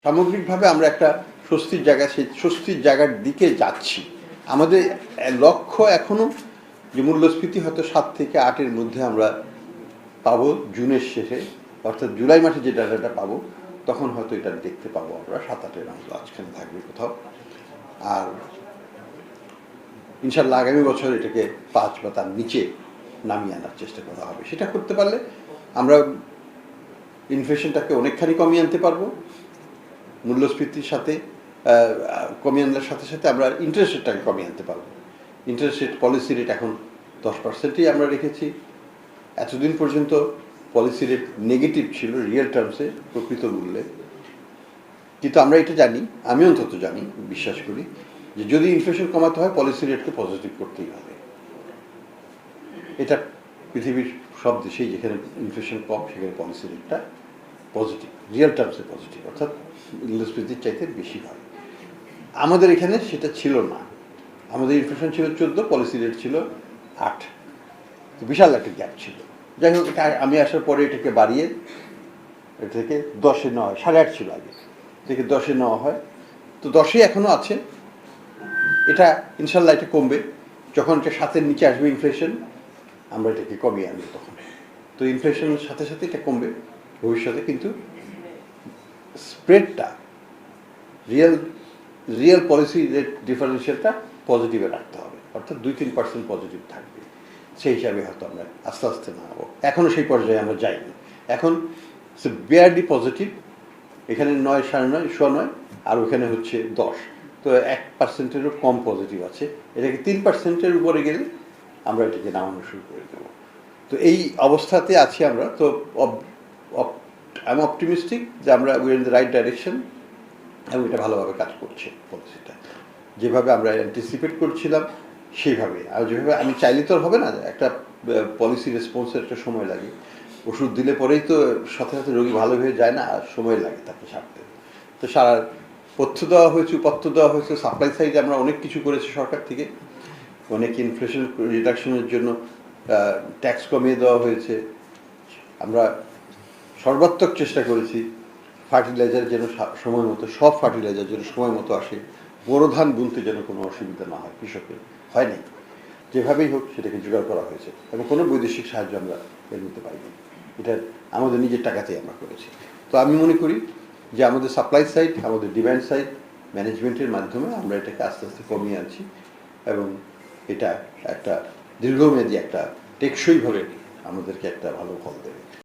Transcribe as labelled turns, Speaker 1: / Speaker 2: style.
Speaker 1: সামগ্রিকভাবে আমরা একটা স্বস্তির জায়গা, সেই স্বস্তির জায়গার দিকে যাচ্ছি। আমাদের লক্ষ্য এখনও যে মূল্যস্ফীতি হয়তো 7 থেকে 8-এর মধ্যে আমরা পাবো জুনের শেষে, অর্থাৎ জুলাই মাসে যে ডাটাটা পাবো তখন হয়তো এটা দেখতে পাবো আমরা 7-8-এর মতো আজখানে থাকবে কোথাও। আর ইনশাল্লাহ আগামী বছর এটাকে 5 বা তার নিচে নামিয়ে আনার চেষ্টা করা হবে। সেটা করতে পারলে আমরা ইনফ্লেশনটাকে অনেকখানি কমিয়ে আনতে পারবো। মূল্যস্ফীতির সাথে কমিয়ে আনার সাথে সাথে আমরা ইন্টারেস্ট রেটটাকে কমিয়ে আনতে পারবো। ইন্টারেস্ট রেট, পলিসি রেট এখন 10%ই আমরা রেখেছি। এতদিন পর্যন্ত পলিসি রেট নেগেটিভ ছিল রিয়েল টার্মসে, প্রকৃত মূল্যে। কিন্তু আমরা এটা জানি, আমি অন্তত জানি, বিশ্বাস করি যে যদি ইনফ্লেশন কমাতে হয় পলিসি রেটকে পজিটিভ করতেই হবে। এটা পৃথিবীর সব দেশেই যেখানে ইনফ্লেশন কম সেখানে পলিসি রেটটা পজিটিভ, রিয়েল টার্মসে পজিটিভ, অর্থাৎ মূল্যস্ফীতির চাইতে বেশি হয়। আমাদের এখানে সেটা ছিল না। আমাদের ইনফ্লেশন ছিল 14, পলিসি রেট ছিল 8, তো বিশাল একটা গ্যাপ ছিল। যাই হোক, এটা আমি আসার পরে এটাকে বাড়িয়ে এটা থেকে 10-এ নেওয়া হয়, 8.5 ছিল আগে, থেকে 10-এ নেওয়া হয়। তো 10-এ এখনও আছে। এটা ইনশাল্লাহ এটা কমবে যখন এটা 7-এর নিচে আসবে ইনফ্লেশন, আমরা এটাকে কমিয়ে আনবো তখন। তো ইনফ্লেশনের সাথে সাথে এটা কমবে ভবিষ্যতে, কিন্তু স্প্রেডটা রিয়েল পলিসি রেট ডিফারেন্সিয়ালটা পজিটিভে রাখতে হবে, অর্থাৎ 2-3% পজিটিভ থাকবে। সেই হিসাবে হয়তো আমরা আস্তে আস্তে নামাবো। এখনও সেই পর্যায়ে আমরা যাইনি। এখন বিয়ারডি পজিটিভ, এখানে 9, 9.5, 9.25, আর ওখানে হচ্ছে 10, তো 1%-এরও কম পজিটিভ আছে। এটাকে 3%-এর উপরে গেলে আমরা এটাকে নামানো শুরু করে দেবো। তো এই অবস্থাতে আছি আমরা। তো আই এম অপটিমিস্টিক যে আমরা we in the right direction, এবং এটা ভালোভাবে কাজ করছে পলিসিটা, যেভাবে আমরা অ্যান্টিসিপেট করছিলাম সেইভাবে। আর যেভাবে আমি চাইলে তো হবে না, একটা পলিসি রেসপন্সের একটা সময় লাগে। ওষুধ দিলে পরেই তো সাথে সাথে রোগী ভালো হয়ে যায় না, আর সময় লাগে তাকে সারতে। তো সারা পথ্য দেওয়া হয়েছে, উপাত্ত দেওয়া হয়েছে, সাপ্লাই সাইডে আমরা অনেক কিছু করেছি সরকার থেকে। অনেক ইনফ্লেশন রিডাকশনের জন্য ট্যাক্স কমিয়ে দেওয়া হয়েছে। আমরা সর্বাত্মক চেষ্টা করেছি ফার্টিলাইজার যেন সময় মতো, সব ফার্টিলাইজার যেন সময় মতো আসে, বোরো ধান বুনতে যেন কোনো অসুবিধা না হয় কৃষকের, হয়নি। যেভাবেই হোক সেটাকে জোগাড় করা হয়েছে, এবং কোনো বৈদেশিক সাহায্য আমরা এর মধ্যে পাইনি। এটা আমাদের নিজের টাকাতেই আমরা করেছি। তো আমি মনে করি যে আমাদের সাপ্লাই সাইড, আমাদের ডিমান্ড সাইড ম্যানেজমেন্টের মাধ্যমে আমরা এটাকে আস্তে আস্তে কমিয়ে আনছি, এবং এটা একটা দীর্ঘমেয়াদী, একটা টেকসইভাবে আমাদেরকে একটা ভালো ফল দেবে।